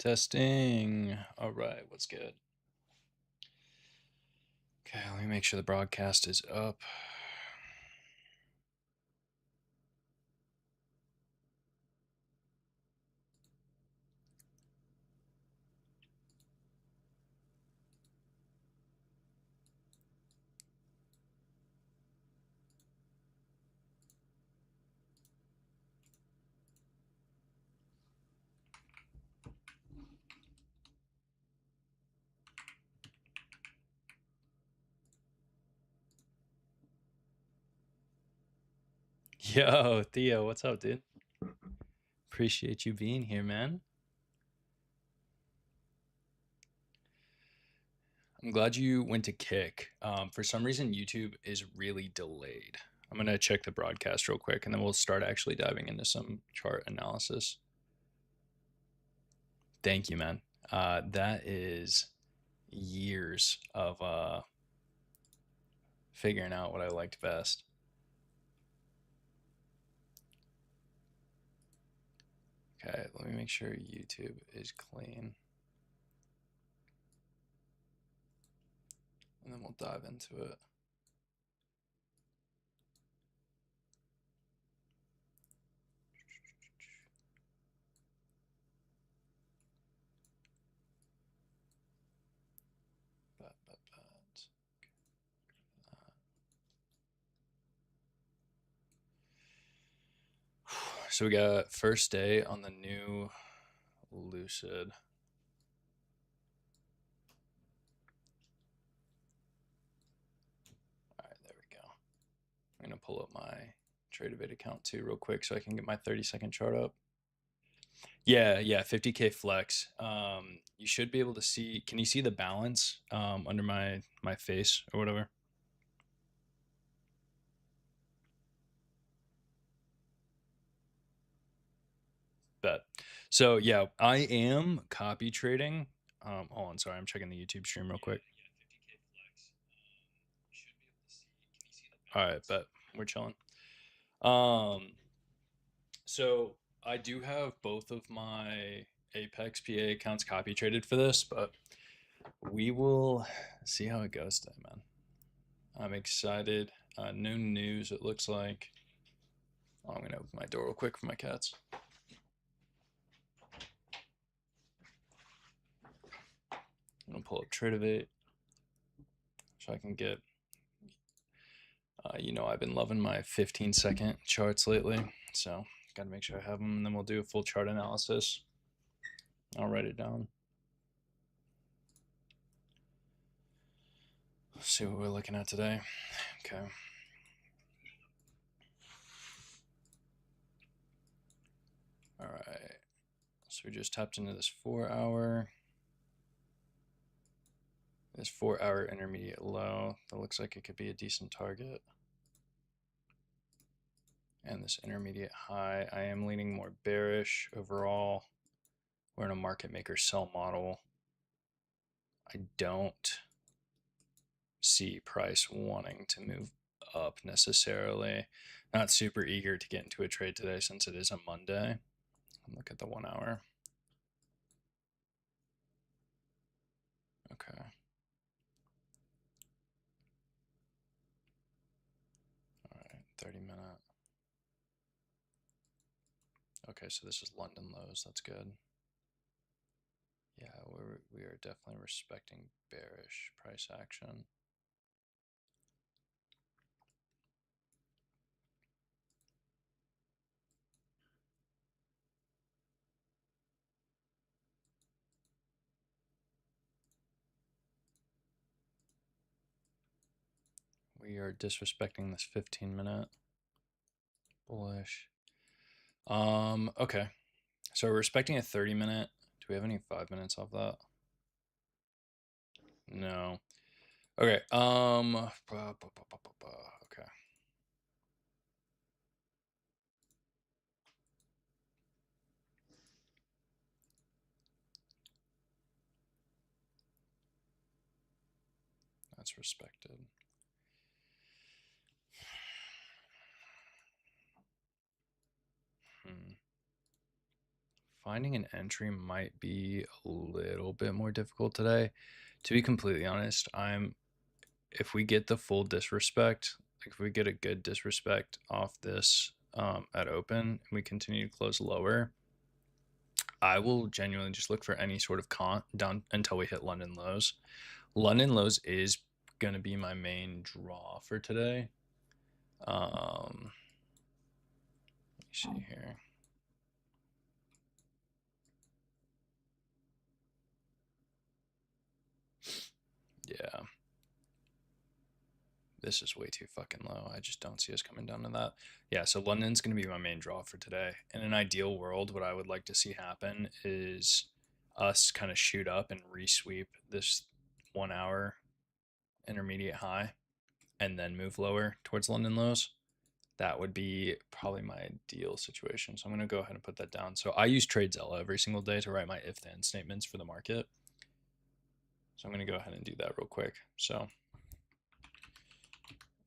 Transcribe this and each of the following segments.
Testing. All right, what's good? Okay, let me make sure the broadcast is up. Yo, Theo, what's up, dude? Appreciate you being here, man. I'm glad you went to kick. For some reason, YouTube is really delayed. I'm gonna check the broadcast real quick, and then we'll start actually diving into some chart analysis. Thank you, man. That is years of figuring out what I liked best. Okay, let me make sure YouTube is clean. And then we'll dive into it. So we got first day on the new Lucid. All right, there we go. I'm gonna pull up my TradeAvate account too real quick so I can get my 30-second chart up. Yeah, 50K flex. You should be able to see, can you see the balance under my face or whatever? Bet. So yeah, I am copy trading. Hold on, sorry, I'm checking the YouTube stream real quick. All right, bet. We're chilling. So I do have both of my Apex PA accounts copy traded for this, but we will see how it goes today, man. I'm excited. No news, it looks like. Oh, I'm gonna open my door real quick for my cats. I'm gonna pull up TradeAvate so I can get. I've been loving my 15-second charts lately, so gotta make sure I have them, and then we'll do a full chart analysis. I'll write it down. Let's see what we're looking at today. Okay. All right. So we just tapped into this 4-hour. This 4-hour intermediate low. That looks like it could be a decent target. And this intermediate high, I am leaning more bearish overall. We're in a market maker sell model. I don't see price wanting to move up necessarily. Not super eager to get into a trade today since it is a Monday. Look at the 1 hour. Okay. All right, 30-minute. Okay, so this is London lows. That's good. Yeah, we are definitely respecting bearish price action. We are disrespecting this 15-minute bullish. Okay. So we're respecting a 30-minute. Do we have any 5 minutes off that? No. Okay. Okay. That's respected. Finding an entry might be a little bit more difficult today. To be completely honest, if we get the full disrespect, like if we get a good disrespect off this at open and we continue to close lower, I will genuinely just look for any sort of down until we hit London lows. London lows is going to be my main draw for today. Let me see here. Yeah. This is way too fucking low. I just don't see us coming down to that. Yeah, so London's going to be my main draw for today. In an ideal world, what I would like to see happen is us kind of shoot up and resweep this 1 hour intermediate high and then move lower towards London lows. That would be probably my ideal situation. So I'm going to go ahead and put that down. So I use TradeZella every single day to write my if then statements for the market. So I'm going to go ahead and do that real quick. So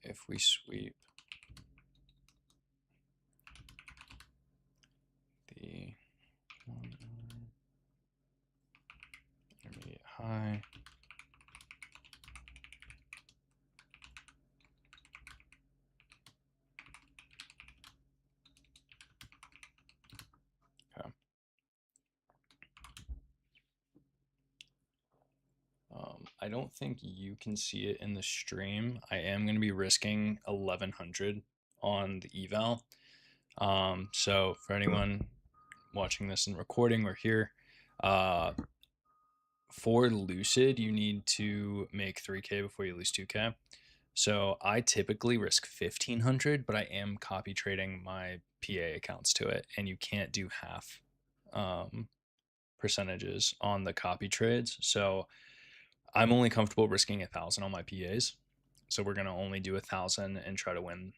if we sweep the 1 hour intermediate high, okay. I don't think you can see it in the stream. I am going to be risking 1100 on the eval. So for anyone watching this and recording or here, for Lucid, you need to make 3K before you lose 2K. So I typically risk 1500, but I am copy trading my PA accounts to it, and you can't do half percentages on the copy trades. So I'm only comfortable risking 1,000 on my PAs. So we're gonna only do 1,000 and try to win.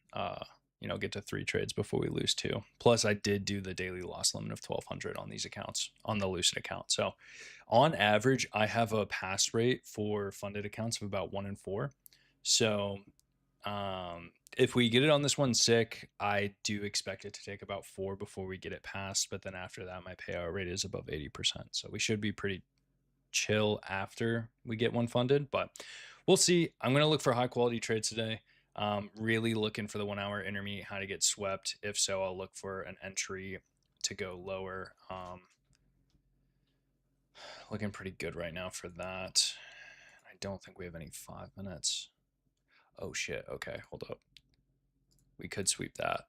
Get to 3 trades before we lose 2. Plus, I did do the daily loss limit of 1,200 on these accounts on the Lucid account. So, on average, I have a pass rate for funded accounts of about 1 in 4. So, if we get it on this one sick, I do expect it to take about 4 before we get it passed. But then after that, my payout rate is above 80%. So we should be pretty chill after we get one funded, but we'll see. I'm going to look for high quality trades today. Really looking for the 1 hour intermediate high to get swept. If so, I'll look for an entry to go lower. Looking pretty good right now for that. I don't think we have any 5 minutes. Oh shit. Okay, hold up. We could sweep that.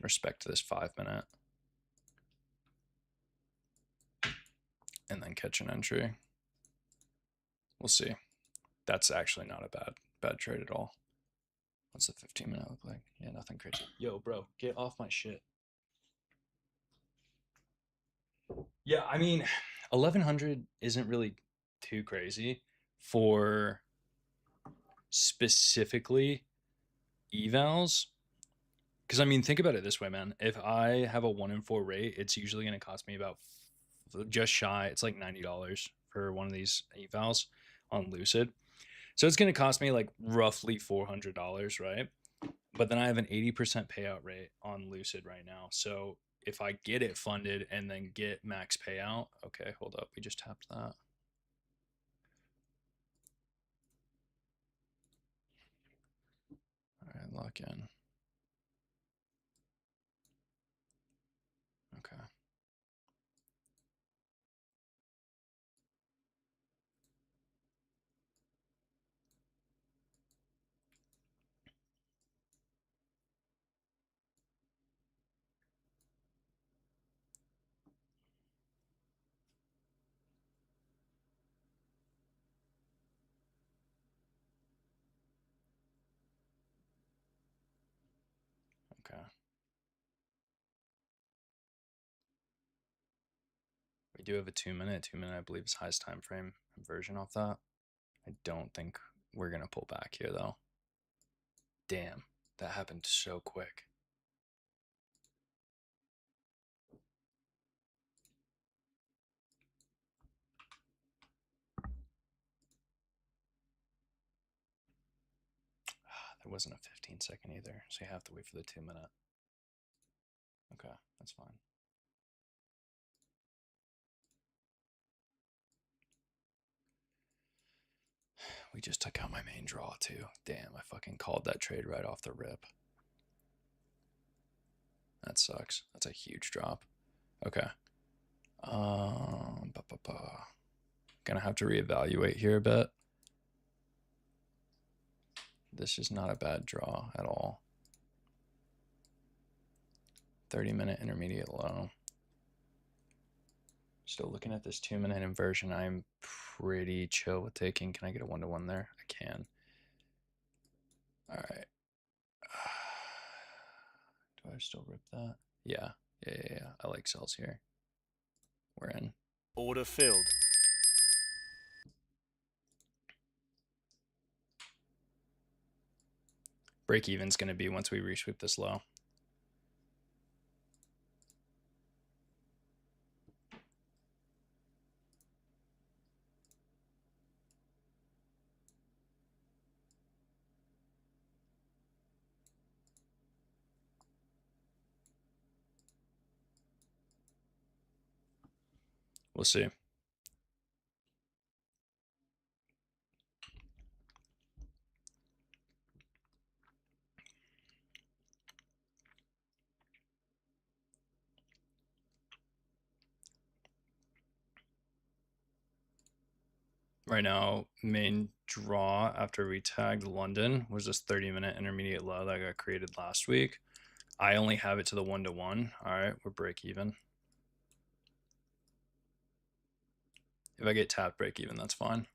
Respect to this 5 minute. And then catch an entry. We'll see. That's actually not a bad trade at all. What's the 15 minute look like? Yeah, nothing crazy. Yo, bro, get off my shit. Yeah, I mean, 1100 isn't really too crazy for specifically evals. Because I mean, think about it this way, man. If I have a 1 in 4 rate, it's usually going to cost me about just shy. It's like $90 for one of these evals on Lucid. So it's going to cost me like roughly $400, right? But then I have an 80% payout rate on Lucid right now. So if I get it funded and then get max payout, okay, hold up. We just tapped that. All right, lock in. Okay. Okay. We do have a 2 minute. 2 minute, I believe, is highest time frame version off that. I don't think we're going to pull back here, though. Damn, that happened so quick. There wasn't a 15-second either, so you have to wait for the 2 minute. Okay, that's fine. we just took out my main draw too. Damn, I fucking called that trade right off the rip. That sucks. That's a huge drop. Okay. Gonna have to reevaluate here a bit. This is not a bad draw at all. 30-minute intermediate low. Still looking at this 2-minute inversion. I'm pretty chill with taking. Can I get a 1-to-1 there? I can. All right. Do I still rip that? Yeah. I like sells here. We're in. Order filled. Break even's going to be once we resweep this low. We'll see. Right now, main draw after we tagged London was this 30-minute intermediate low that got created last week. I only have it to the 1-to-1. All right, we're break even. If I get tapped break even, that's fine.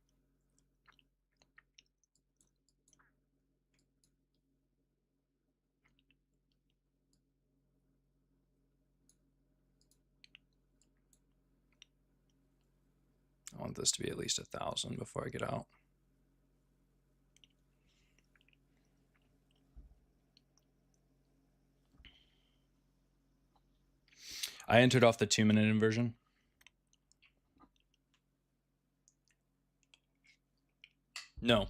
I want this to be at least 1,000 before I get out. I entered off the 2-minute inversion. No.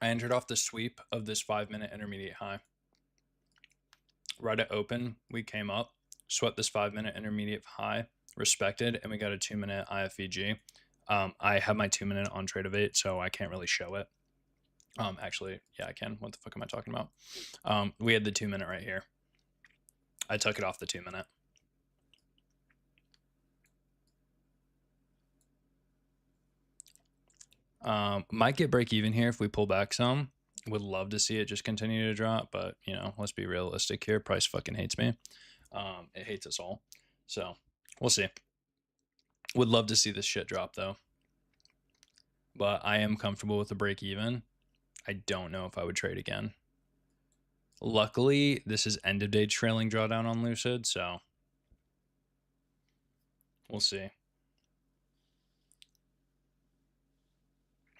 I entered off the sweep of this 5-minute intermediate high. Right at open, we came up, swept this 5-minute intermediate high, respected, and we got a 2-minute IFVG. I have my 2-minute on Trade-of-8, so I can't really show it. Actually, yeah, I can. What the fuck am I talking about? We had the 2-minute right here. I took it off the 2-minute. Might get break even here if we pull back some. Would love to see it just continue to drop, but you know, let's be realistic here. Price fucking hates me. It hates us all. So we'll see. Would love to see this shit drop though. But I am comfortable with the break even. I don't know if I would trade again. Luckily, this is end of day trailing drawdown on Lucid, so we'll see.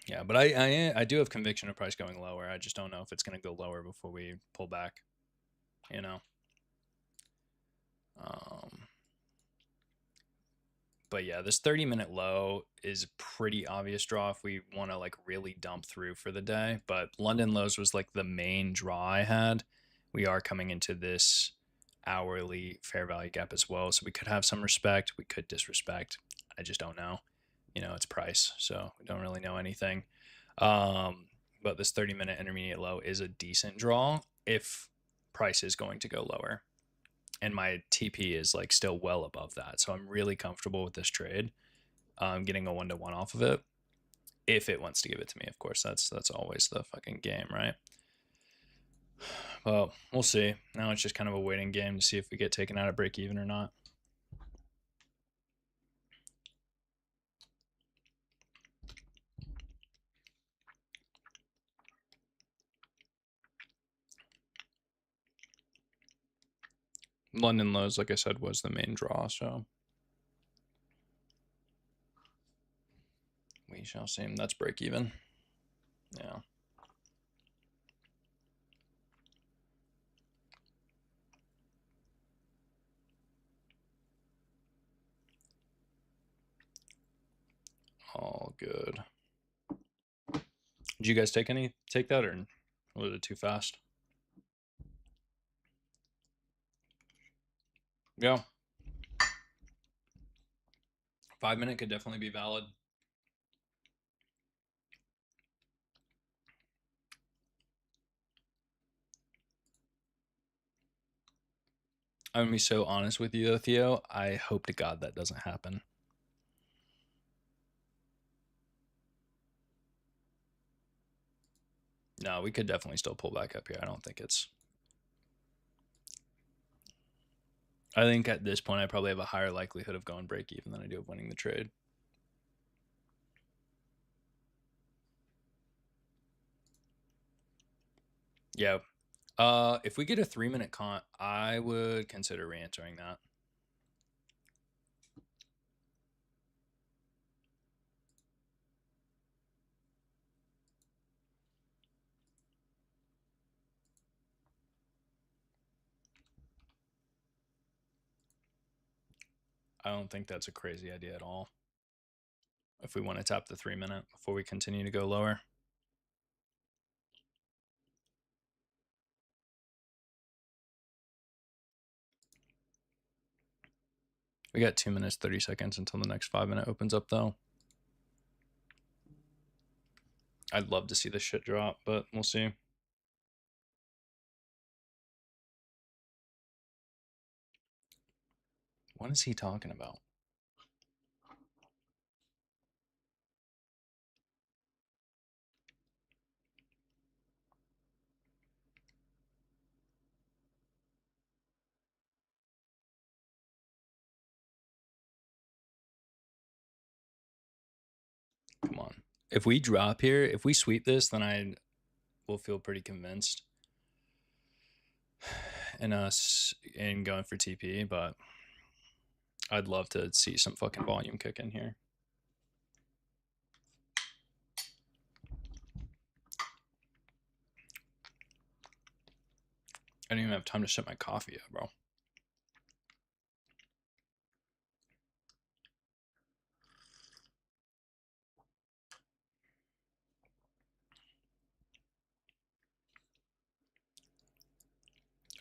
Yeah, but I do have conviction of price going lower. I just don't know if it's going to go lower before we pull back, you know. But yeah, this 30-minute low is a pretty obvious draw if we want to like really dump through for the day. But London lows was like the main draw I had. We are coming into this hourly fair value gap as well, so we could have some respect. We could disrespect. I just don't know. You know, it's price, so we don't really know anything. But this 30-minute intermediate low is a decent draw if price is going to go lower. And my TP is like still well above that. So I'm really comfortable with this trade. Getting a 1-to-1 off of it. If it wants to give it to me, of course. That's always the fucking game, right? Well, we'll see. Now it's just kind of a waiting game to see if we get taken out at break even or not. London lows, like I said, was the main draw, so we shall see. That's break even. Yeah. All good. Did you guys take that, or was it too fast? Yeah. 5-minute could definitely be valid. I'm gonna be so honest with you though, Theo. I hope to God that doesn't happen. No, we could definitely still pull back up here. I don't think it's. I think at this point I probably have a higher likelihood of going break even than I do of winning the trade. Yeah. If we get a 3-minute con, I would consider re-entering that. I don't think that's a crazy idea at all. If we want to tap the 3-minute before we continue to go lower. We got 2 minutes, 30 seconds until the next 5-minute opens up though. I'd love to see this shit drop, but we'll see. What is he talking about? Come on. If we drop here, if we sweep this, then I will feel pretty convinced in us in going for TP, but I'd love to see some fucking volume kick in here. I didn't even have time to set my coffee yet, bro.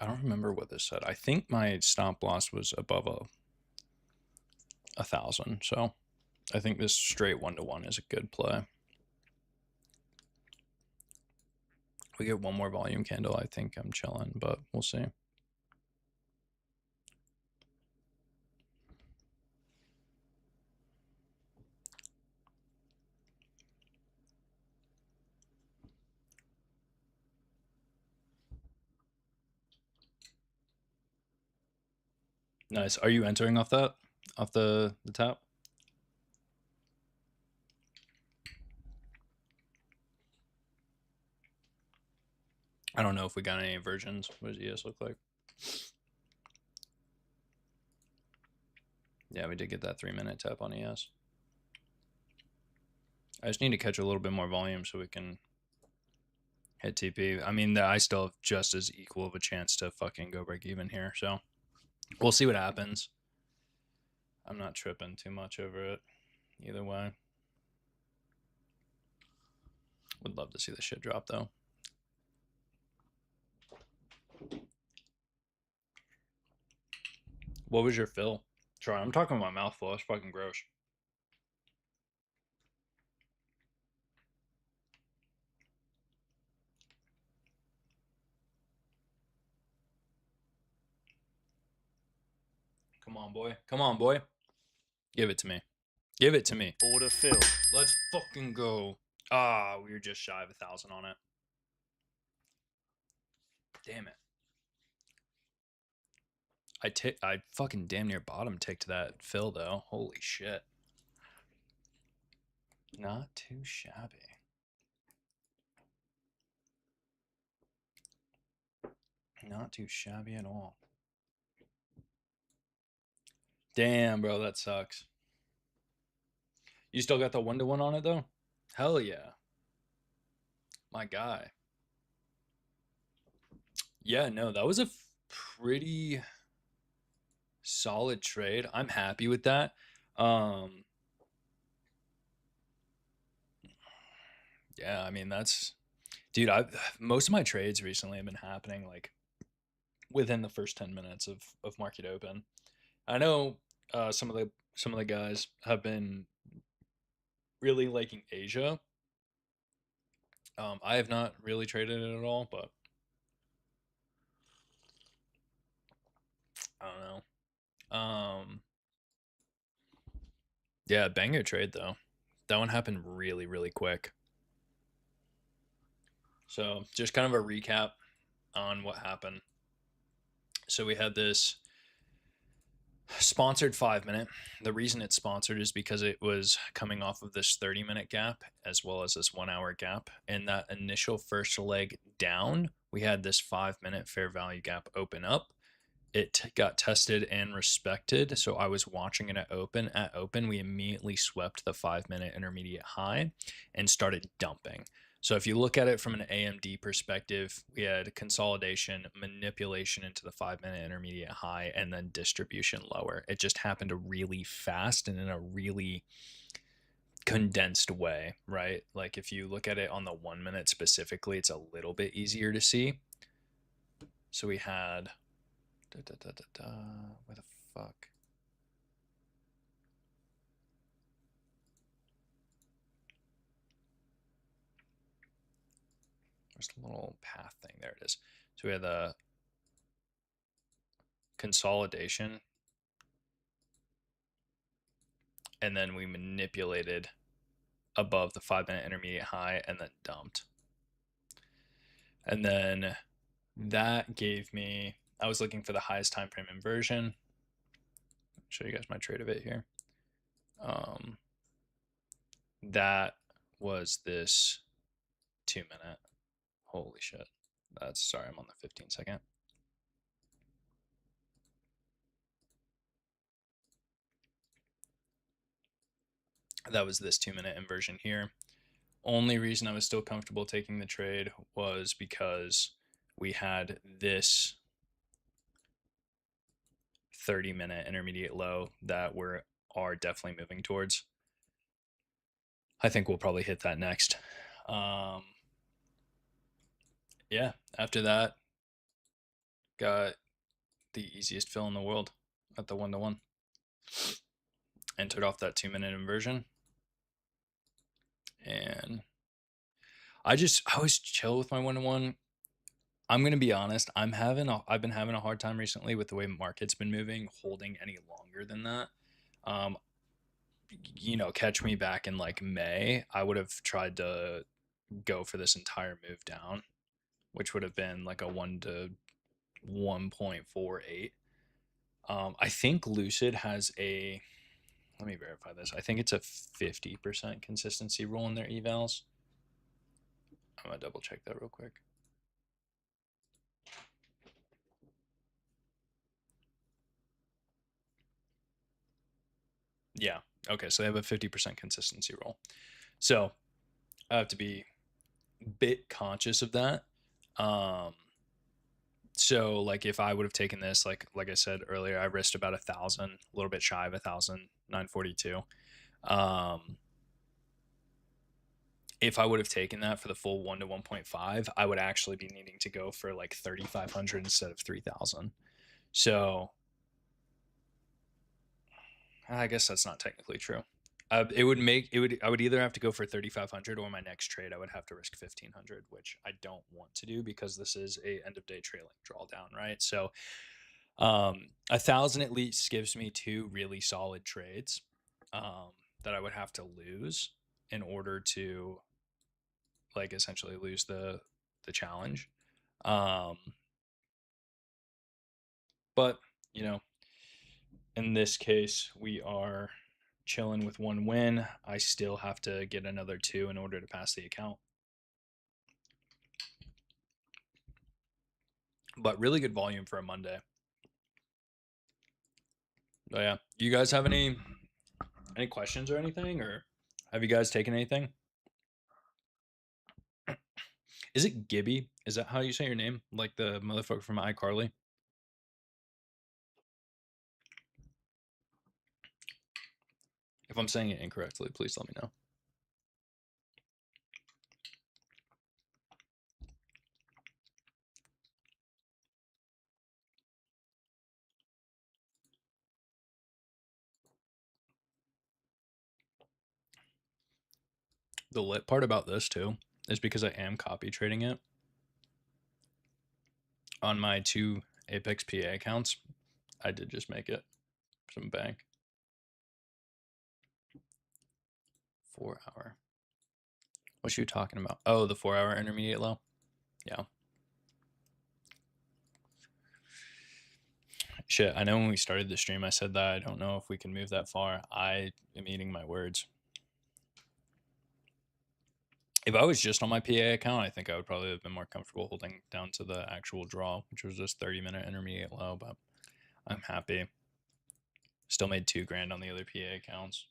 I don't remember what this said. I think my stop loss was above 1,000, so I think this straight 1-to-1 is a good play. We get one more volume candle, I think I'm chilling, but we'll see. Nice. Are you entering off that? Off the top? I don't know if we got any versions. What does ES look like? Yeah, we did get that 3-minute tap on ES. I just need to catch a little bit more volume so we can hit TP. I mean, I still have just as equal of a chance to fucking go break even here, so we'll see what happens. I'm not tripping too much over it either way. Would love to see this shit drop though. What was your fill? Sorry, I'm talking with my mouth full. It's fucking gross. Come on, boy. Come on, boy. Give it to me. Give it to me. Order filled. Let's fucking go. Ah, we were just shy of 1,000 on it. Damn it. I fucking damn near bottom ticked that fill though. Holy shit. Not too shabby. Not too shabby at all. Damn, bro, that sucks. You still got the 1-to-1 on it though? Hell yeah. My guy. Yeah, no, that was a pretty solid trade. I'm happy with that. Yeah, I mean that's dude, most of my trades recently have been happening like within the first 10 minutes of market open. I know some of the guys have been really liking Asia. I have not really traded it at all, but Yeah, banger trade though. That one happened really, really quick. So just kind of a recap on what happened. So we had this sponsored 5 minute. The reason it's sponsored is because it was coming off of this 30-minute gap as well as this 1 hour gap. And that initial first leg down, we had this 5 minute fair value gap open up. It got tested and respected. So I was watching it at open. At open, we immediately swept the 5 minute intermediate high and started dumping. So if you look at it from an AMD perspective, we had consolidation, manipulation into the 5 minute intermediate high, and then distribution lower. It just happened really fast and in a really condensed way, right? Like if you look at it on the 1 minute specifically, it's a little bit easier to see. So we had where the fuck? There's a little path thing. There it is. So we had the consolidation, and then we manipulated above the 5 minute intermediate high and then dumped. And then that gave me, I was looking for the highest time frame inversion. I'll show you guys my trade of it here. That was this 2 minute. Holy shit. That's, sorry, I'm on the 15-second. That was this 2 minute inversion here. Only reason I was still comfortable taking the trade was because we had this 30-minute intermediate low that we are definitely moving towards. I think we'll probably hit that next. Yeah, after that, got the easiest fill in the world at the 1-to-1. Entered off that 2 minute inversion. And I was chill with my 1-to-1. I'm going to be honest, I've been having a hard time recently with the way market's been moving, holding any longer than that. Catch me back in like May, I would have tried to go for this entire move down, which would have been like a 1 to 1.48. I think Lucid has let me verify this. I think it's a 50% consistency rule in their evals. I'm gonna double check that real quick. Yeah. Okay. So they have a 50% consistency rule. So I have to be a bit conscious of that. So like if I would have taken this, like I said earlier, I risked about 1,000, a little bit shy of 1,000, 942. If I would have taken that for the full 1 to 1.5, I would actually be needing to go for like 3,500 instead of 3,000. So I guess that's not technically true. I would either have to go for 3,500 or my next trade I would have to risk 1,500, which I don't want to do because this is a end of day trailing drawdown, right? So 1,000 at least gives me 2 really solid trades that I would have to lose in order to like essentially lose the challenge. But in this case, we are chilling with 1 win. I still have to get another 2 in order to pass the account. But really good volume for a Monday. But yeah, you guys have any questions or anything, or have you guys taken anything? Is it Gibby? Is that how you say your name? Like the motherfucker from iCarly? If I'm saying it incorrectly, please let me know. The lit part about this too is because I am copy trading it on my 2 Apex PA accounts. I did just make it. some bank. 4 hour. What you talking about? Oh, the 4 hour intermediate low? Yeah. Shit, I know when we started the stream I said that I don't know if we can move that far. I am eating my words. If I was just on my PA account, I think I would probably have been more comfortable holding down to the actual draw, which was this 30-minute intermediate low, but I'm happy. Still made $2,000 on the other PA accounts.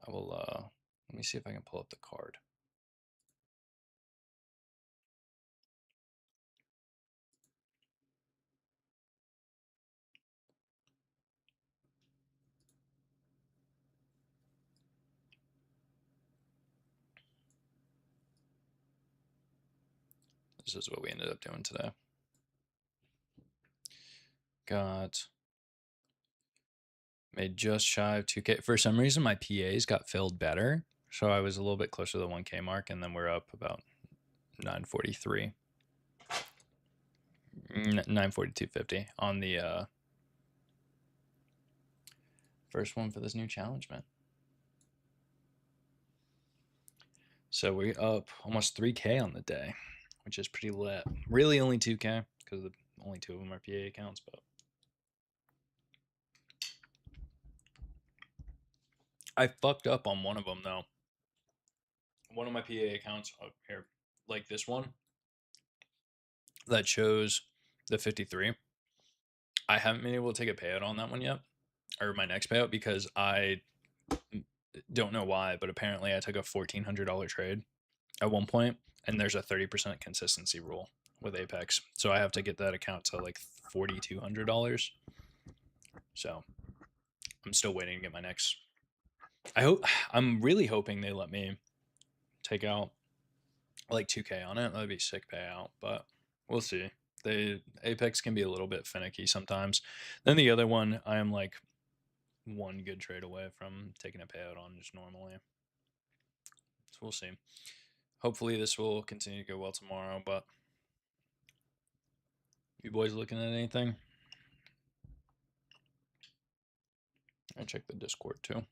I will, let me see if I can pull up the card. This is what we ended up doing today. Made just shy of 2K. For some reason, my PAs got filled better. So I was a little bit closer to the 1K mark, and then we're up about 943. 942.50 on the first one for this new challenge, man. So we're up almost 3K on the day, which is pretty lit. Really only 2K because only 2 of them are PA accounts, but I fucked up on one of them though. One of my PA accounts here, like this one that shows the 53. I haven't been able to take a payout on that one yet, or my next payout, because I don't know why, but apparently I took a $1,400 trade at one point, and there's a 30% consistency rule with Apex, so I have to get that account to like $4,200. So I'm still waiting to get my next. I'm really hoping they let me take out like 2K on it. That'd be sick payout, but we'll see. Apex can be a little bit finicky sometimes. Then the other one, I am like one good trade away from taking a payout on just normally. So we'll see. Hopefully this will continue to go well tomorrow, but you boys looking at anything? I check the Discord too.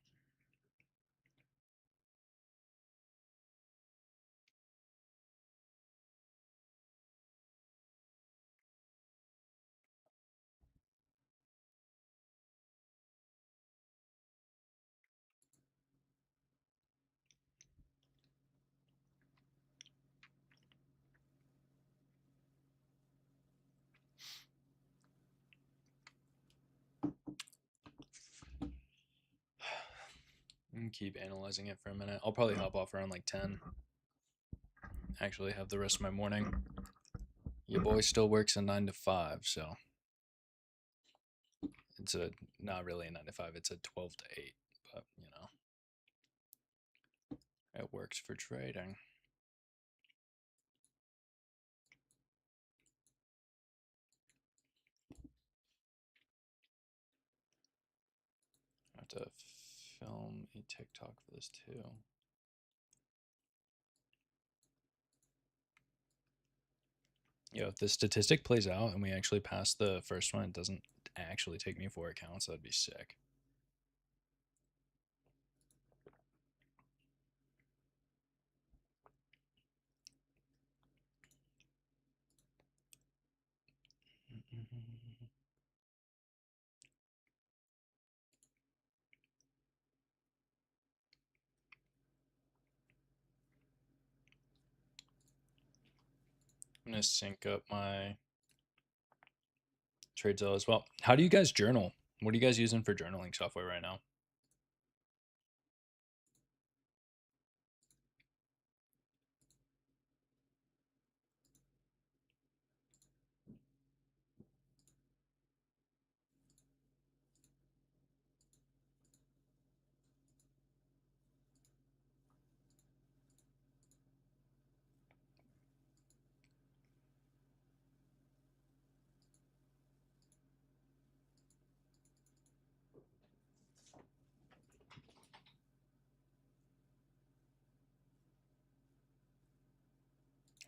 Keep analyzing it for a minute. I'll probably hop off around like 10. Actually have the rest of my morning. Your boy still works a 9 to 5, so it's not really a 9 to 5, it's a 12 to 8, but you know, it works for trading. I have to film a TikTok for this too. Yo, if the statistic plays out and we actually pass the first one, it doesn't actually take me 4 accounts, that'd be sick. I'm gonna sync up my TradeZilla as well. How do you guys journal? What are you guys using for journaling software right now?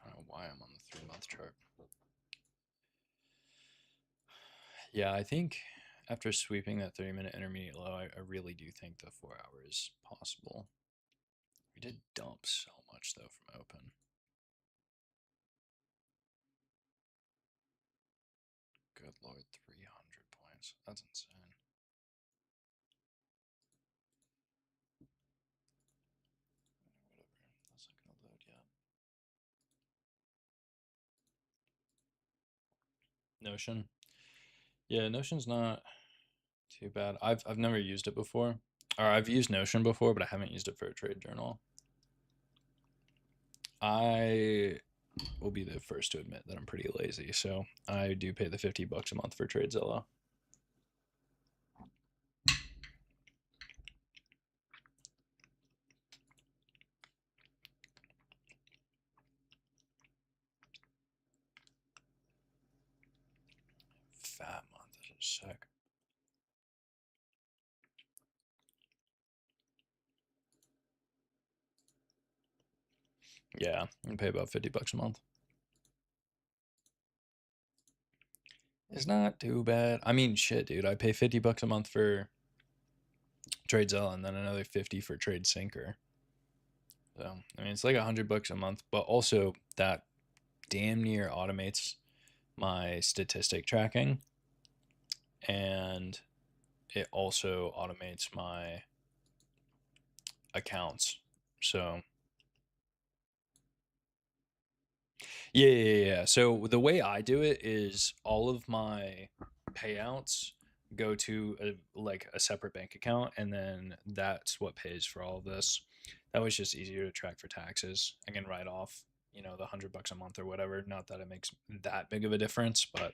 I don't know why I'm on the 3-month chart. Yeah, I think After sweeping that 30-minute intermediate low, I really do think the 4 hour is possible. We did dump so much though from open. Good lord, 300 points. That's insane. Whatever. That's not gonna load yet. Notion. Yeah, Notion's not too bad. I've never used it before. Or I've used Notion before, but I haven't used it for a trade journal. I will be the first to admit that I'm pretty lazy, so I do pay the $50 a month for TradeZilla. Fat month, this is sick. Yeah, I pay about $50 a month. It's not too bad. I mean, shit, dude. I pay $50 a month for TradeZilla and then another 50 for TradeSyncer. So I mean, it's like $100 a month, but also that damn near automates my statistic tracking, and it also automates my accounts. So yeah. So the way I do it is all of my payouts go to a separate bank account, and then that's what pays for all of this. That was just easier to track for taxes. I can write off, the $100 a month or whatever. Not that it makes that big of a difference, but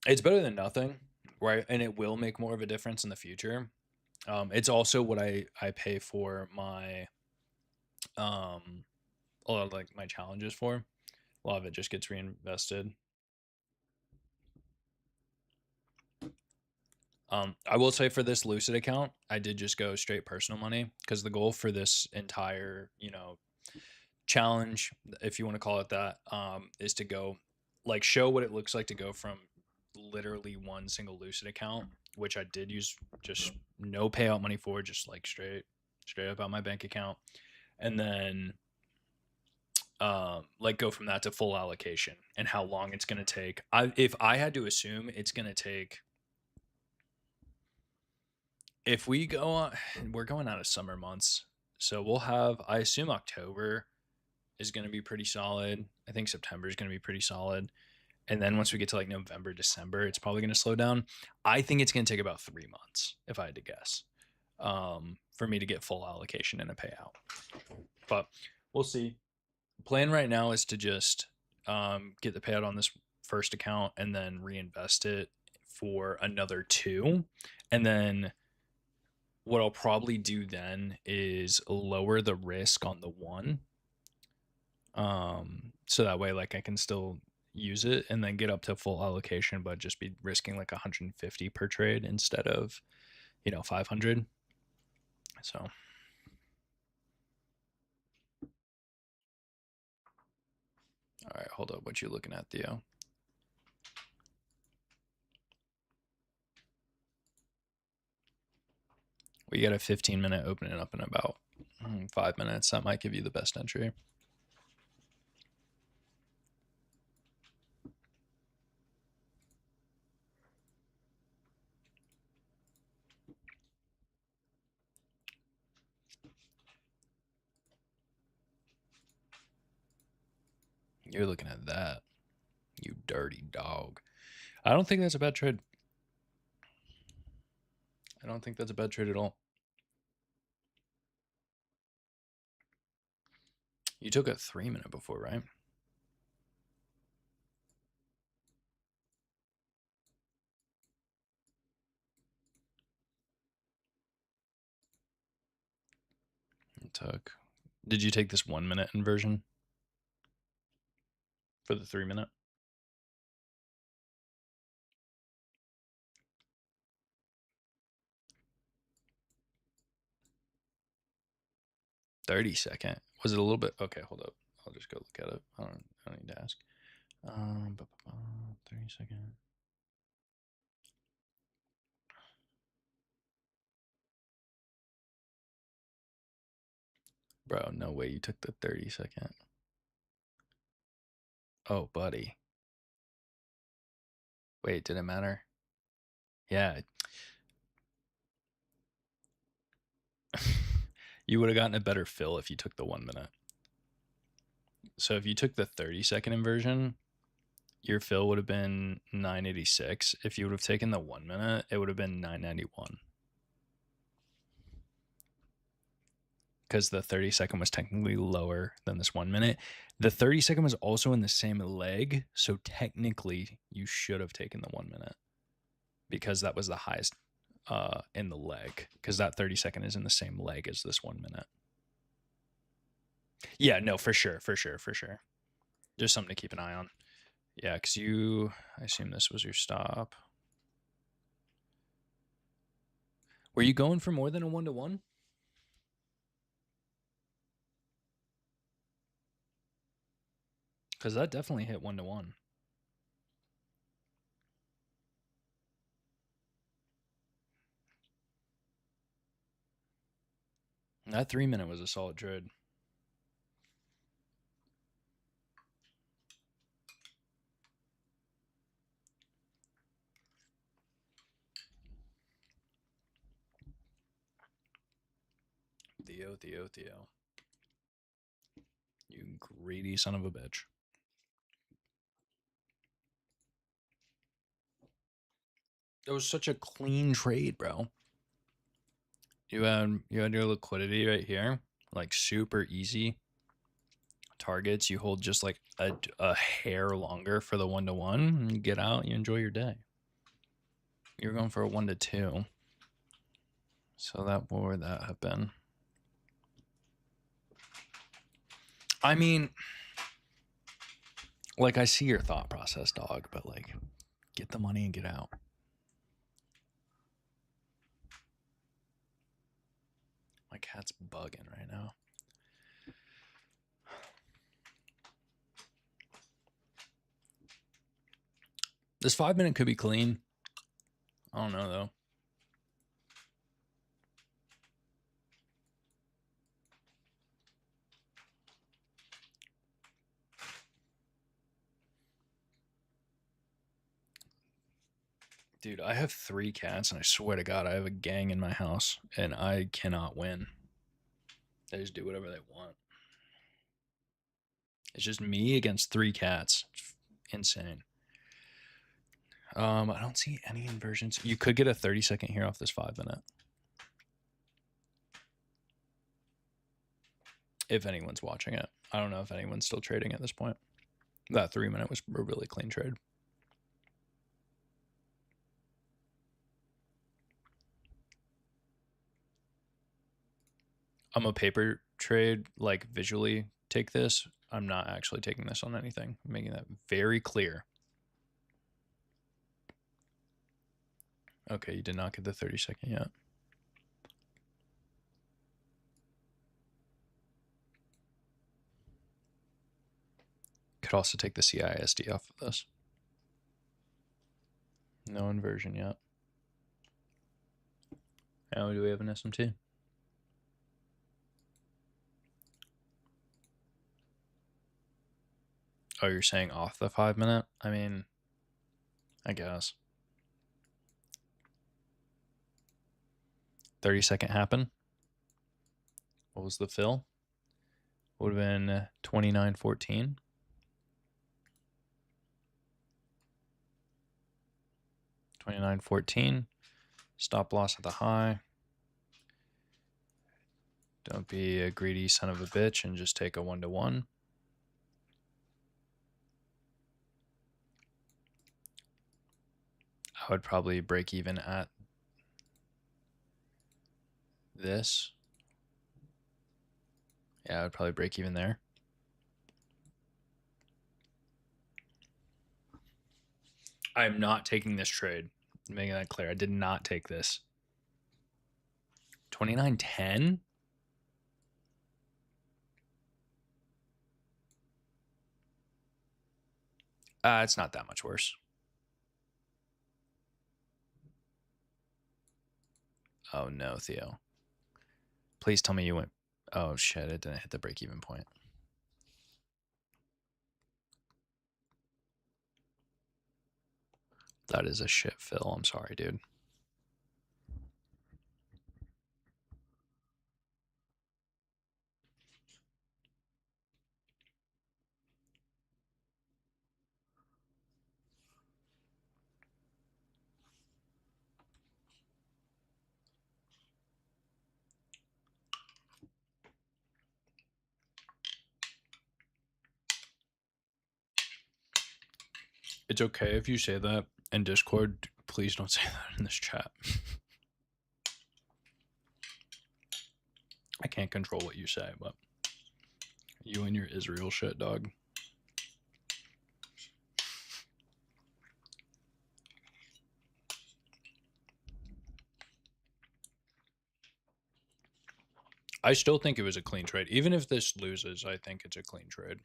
it's better than nothing, right? And it will make more of a difference in the future. It's also what I pay for my a lot of like my challenges for. A lot of it just gets reinvested. I will say for this Lucid account, I did just go straight personal money because the goal for this entire, challenge, if you want to call it that, is to go like show what it looks like to go from literally one single Lucid account, which I did use just no payout money for, just like straight up out my bank account, and then like go from that to full allocation and how long it's going to take. If I had to assume, it's going to take, if we go on, we're going out of summer months, so we'll have, I assume October is going to be pretty solid. I think September is going to be pretty solid, and then once we get to like November, December, it's probably going to slow down. I think it's going to take about 3 months, if I had to guess, for me to get full allocation and a payout, but we'll see. Plan right now is to just get the payout on this first account and then reinvest it for another two. And then what I'll probably do then is lower the risk on the one. So that way, like, I can still use it and then get up to full allocation, but just be risking like 150 per trade instead of, 500. So all right, hold up. What you looking at, Theo? We got a 15-minute opening up in about 5 minutes. That might give you the best entry. You're looking at that, you dirty dog. I don't think that's a bad trade. I don't think that's a bad trade at all. You took a 3-minute before, right? You took. Did you take this 1-minute inversion for the 3-minute? 30-second. Was it a little bit? Okay, hold up. I'll just go look at it. I don't need to ask. 30-second. Bro, no way you took the 30-second. Oh, buddy. Wait, did it matter? Yeah. You would have gotten a better fill if you took the 1 minute. So if you took the 30-second inversion, your fill would have been 986. If you would have taken the 1 minute, it would have been 991. Because the 30-second was technically lower than this 1 minute. The 30-second was also in the same leg, so technically you should have taken the 1 minute because that was the highest in the leg, because that 30-second is in the same leg as this 1 minute. Yeah, no, for sure. Just something to keep an eye on. Yeah, because I assume this was your stop. Were you going for more than a 1-to-1? Because that definitely hit 1-to-1. That 3 minute was a solid trade. Theo. You greedy son of a bitch. It was such a clean trade, bro. You had your liquidity right here, like super easy targets. You hold just like a hair longer for the 1-to-1, and you get out, you enjoy your day. You're going for a 1-to-2. So what would that have been? I mean, like, I see your thought process, dog, but like, get the money and get out. My cat's bugging right now. This 5 minute could be clean. I don't know though. Dude, I have 3 cats, and I swear to God, I have a gang in my house, and I cannot win. They just do whatever they want. It's just me against 3 cats. It's insane. I don't see any inversions. You could get a 30-second here off this 5 minute. If anyone's watching it. I don't know if anyone's still trading at this point. That 3 minute was a really clean trade. I'm a paper trade, like visually take this. I'm not actually taking this on anything. I'm making that very clear. Okay, you did not get the 30-second yet. Could also take the CISD off of this. No inversion yet. Now do we have an SMT? Oh, you're saying off the 5 minute? I mean, I guess. 30-second happen. What was the fill? Would have been 29.14. 29.14. Stop loss at the high. Don't be a greedy son of a bitch and just take a 1-to-1. I would probably break even at this. Yeah, I would probably break even there. I am not taking this trade. I'm making that clear. I did not take this. 29.10? It's not that much worse. Oh no, Theo. Please tell me you went. Oh shit, it didn't hit the break-even point. That is a shit fill. I'm sorry, dude. It's okay if you say that in Discord. Please don't say that in this chat. I can't control what you say, but you and your Israel shit, dog. I still think it was a clean trade. Even if this loses, I think it's a clean trade.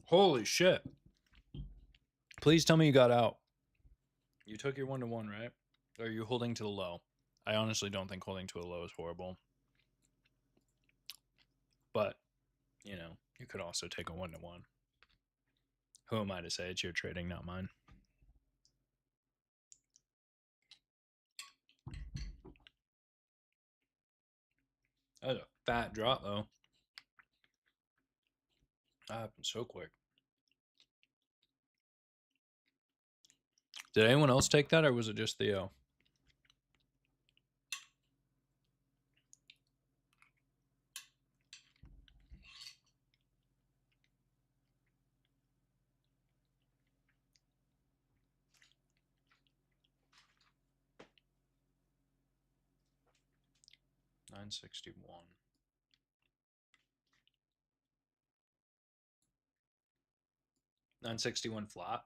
Holy shit. Please tell me you got out. You took your 1-to-1, right? Or are you holding to the low? I honestly don't think holding to a low is horrible. But, you know, you could also take a 1-to-1. Who am I to say? It's your trading, not mine. That was a fat drop, though. That happened so quick. Did anyone else take that, or was it just Theo? $961. 961 flat.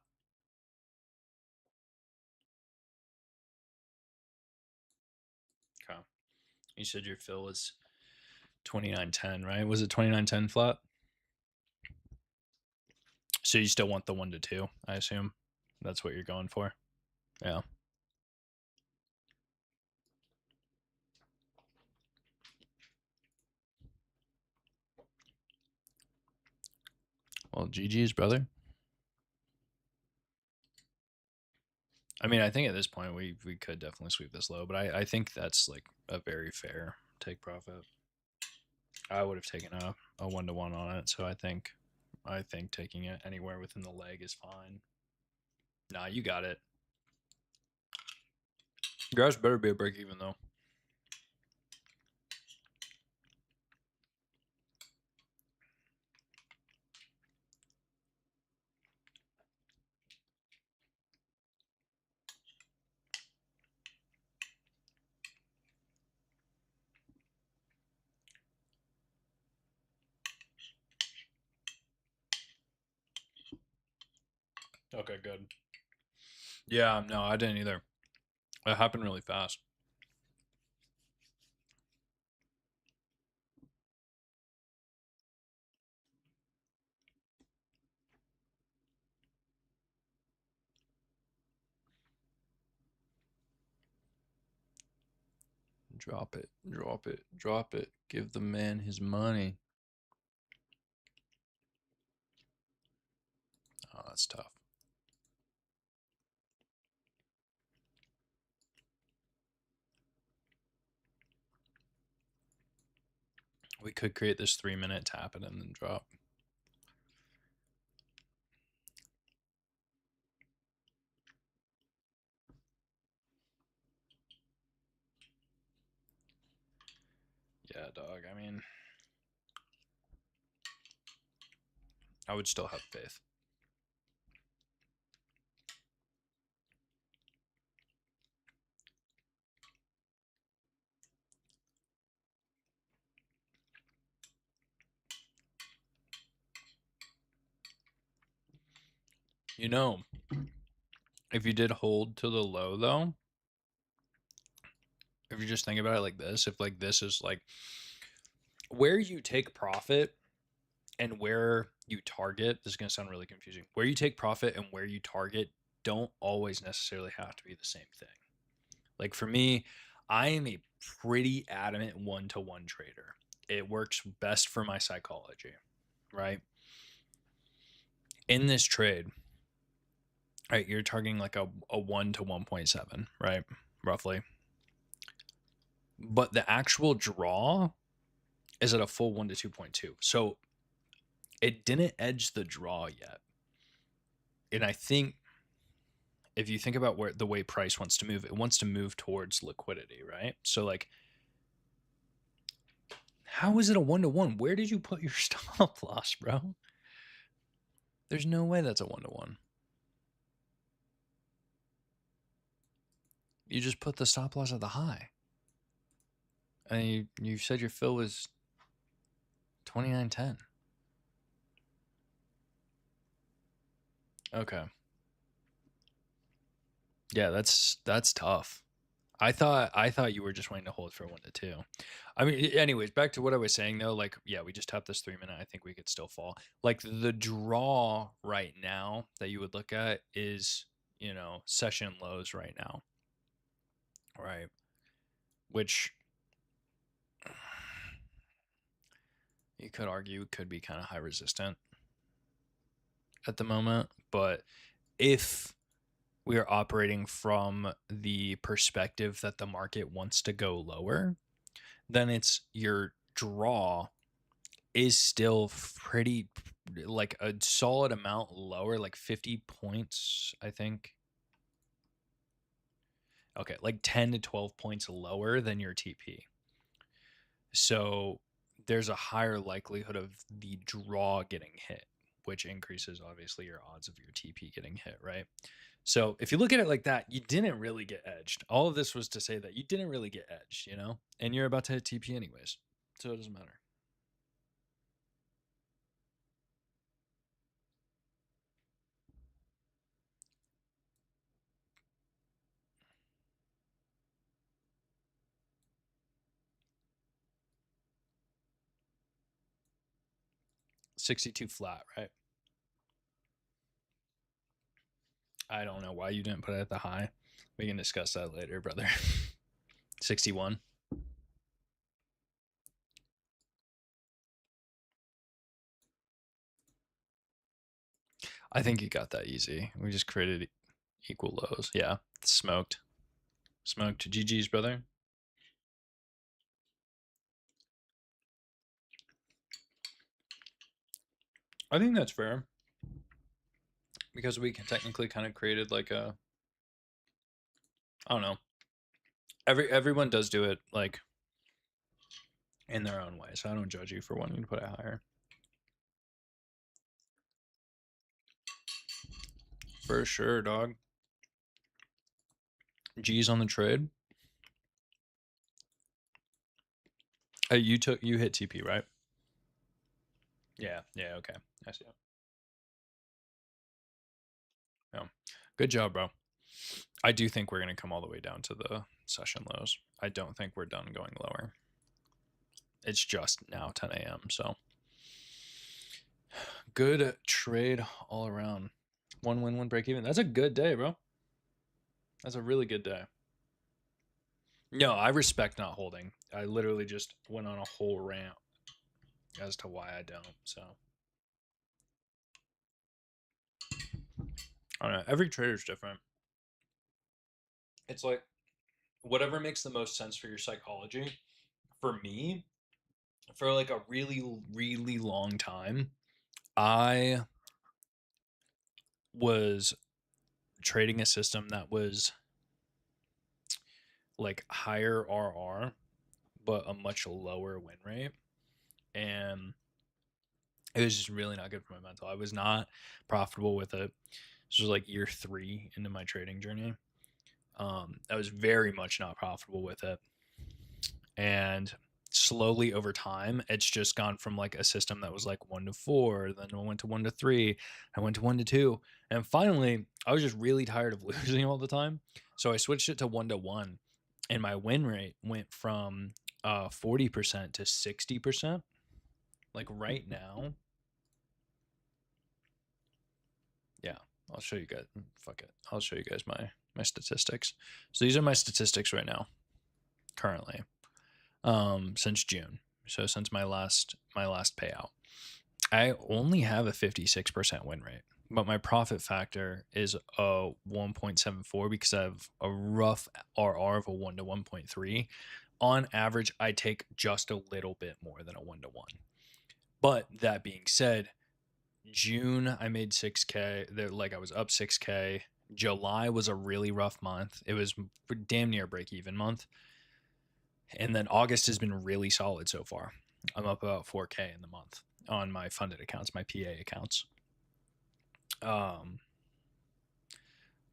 Okay. You said your fill was 2910, right? Was it 2910 flat? So you still want the 1-to-2, I assume. That's what you're going for. Yeah. Well, GG's, brother. I mean, I think at this point we could definitely sweep this low, but I think that's like a very fair take profit. I would have taken a 1-to-1 on it, so I think taking it anywhere within the leg is fine. Nah, you got it. Yours better be a break even though. Okay, good. Yeah, no, I didn't either. It happened really fast. Drop it, drop it, drop it. Give the man his money. Oh, that's tough. We could create this 3-minute, tap it, and then drop. Yeah, dog. I mean, I would still have faith. You know, if you did hold to the low though, if you just think about it like this, if like this is like where you take profit and where you target, this is going to sound really confusing. Where you take profit and where you target don't always necessarily have to be the same thing. Like for me, I am a pretty adamant one-to-one trader. It works best for my psychology, right? In this trade, right, you're targeting like a 1 to 1.7, right? Roughly. But the actual draw is at a full 1 to 2.2. So it didn't edge the draw yet. And I think if you think about where the way price wants to move, it wants to move towards liquidity, right? So like, how is it a 1-to-1? Where did you put your stop loss, bro? There's no way that's a 1-to-1. You just put the stop loss at the high. And you said your fill was 29.10. Okay. Yeah, that's tough. I thought you were just waiting to hold for 1-to-2. I mean, anyways, back to what I was saying though. Like, yeah, we just tapped this 3-minute. I think we could still fall. Like the draw right now that you would look at is, session lows right now, right? Which you could argue could be kind of high resistant at the moment, but if we are operating from the perspective that the market wants to go lower, then it's your draw is still pretty, like a solid amount lower, like 50 points, I think. Okay, like 10 to 12 points lower than your TP. So there's a higher likelihood of the draw getting hit, which increases obviously your odds of your TP getting hit, right? So if you look at it like that, you didn't really get edged. All of this was to say that you didn't really get edged, and you're about to hit TP anyways. So it doesn't matter. 62 flat, right? I don't know why you didn't put it at the high. We can discuss that later, brother. 61. I think you got that easy. We just created equal lows. Yeah, smoked. Smoked. GG's, brother. I think that's fair. Because we can technically kind of created like a, I don't know. Everyone does do it like in their own way, so I don't judge you for wanting to put it higher. For sure, dog. G's on the trade. Hey, you hit TP, right? Yeah, okay. I see it. Yeah. Good job, bro. I do think we're gonna come all the way down to the session lows. I don't think we're done going lower. It's just now 10 a.m. So good trade all around. One win, one break even. That's a good day, bro. That's a really good day. No, I respect not holding. I literally just went on a whole rant as to why I don't. So I don't know. Every trader's different. It's like whatever makes the most sense for your psychology. For me, for like a really, really long time, I was trading a system that was like higher RR, but a much lower win rate. And it was just really not good for my mental. I was not profitable with it. This was like year 3 into my trading journey. I was very much not profitable with it. And slowly over time, it's just gone from like a system that was like 1-to-4, then I went to 1-to-3, I went to 1-to-2. And finally, I was just really tired of losing all the time. So I switched it to 1-to-1. And my win rate went from 40% to 60%. Like right now, yeah, I'll show you guys. Fuck it, I'll show you guys my statistics. So these are my statistics right now, currently, since June. So since my last payout, I only have a 56% win rate, but my profit factor is a 1.74 because I have a rough RR of a 1 to 1.3. On average, I take just a little bit more than a 1 to 1. But that being said, June I made 6K. Like I was up 6K. July was a really rough month. It was damn near break even month. And then August has been really solid so far. I'm up about 4K in the month on my funded accounts, my PA accounts.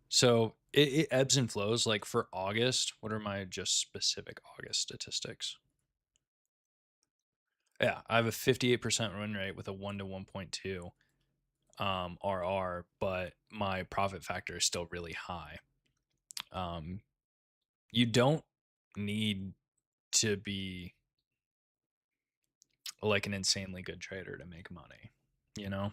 So it ebbs and flows. Like for August, what are my just specific August statistics? Yeah, I have a 58% win rate with a 1 to 1.2 RR, but my profit factor is still really high. You don't need to be like an insanely good trader to make money, you know?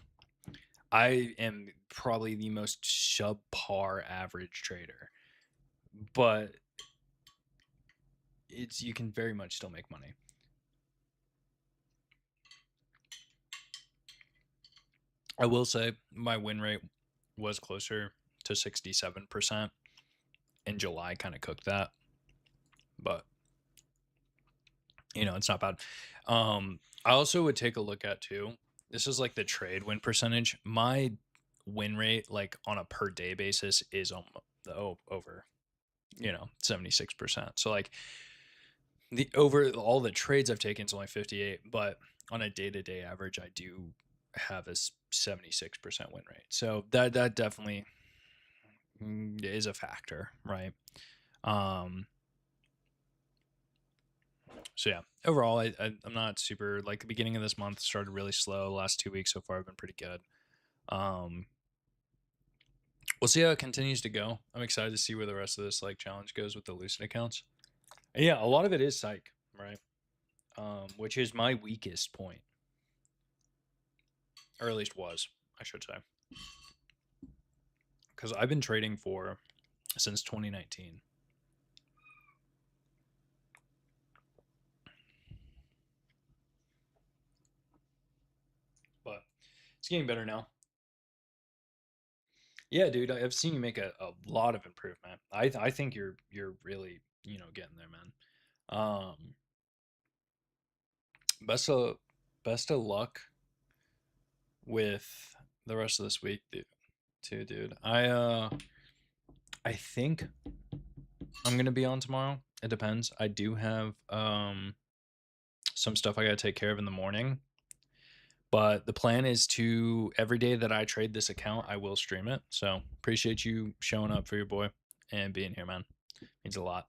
I am probably the most subpar average trader, but you can very much still make money. I will say my win rate was closer to 67%, and July kind of cooked that, but it's not bad. I also would take a look at too. This is like the trade win percentage. My win rate, like on a per day basis, is over 76%. So like the over all the trades I've taken is only 58, but on a day to day average, I do have a 76% win rate. So that definitely is a factor, right? So yeah, overall, I'm not super, like, the beginning of this month started really slow. Last 2 weeks so far have been pretty good. We'll see how it continues to go. I'm excited to see where the rest of this like challenge goes with the Lucid accounts. And yeah, a lot of it is psych, right? Which is my weakest point, or at least was, I should say, because I've been trading for since 2019. But it's getting better now. Yeah, dude, I've seen you make a lot of improvement. I think you're really getting there, man. Best of luck with the rest of this week, dude. Too, dude. I think I'm gonna be on tomorrow. It depends. I do have some stuff I gotta take care of in the morning. But the plan is to every day that I trade this account, I will stream it. So appreciate you showing up for your boy and being here, man. Means a lot.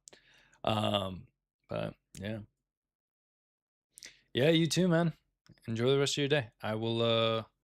But yeah. Yeah, you too, man. Enjoy the rest of your day. I will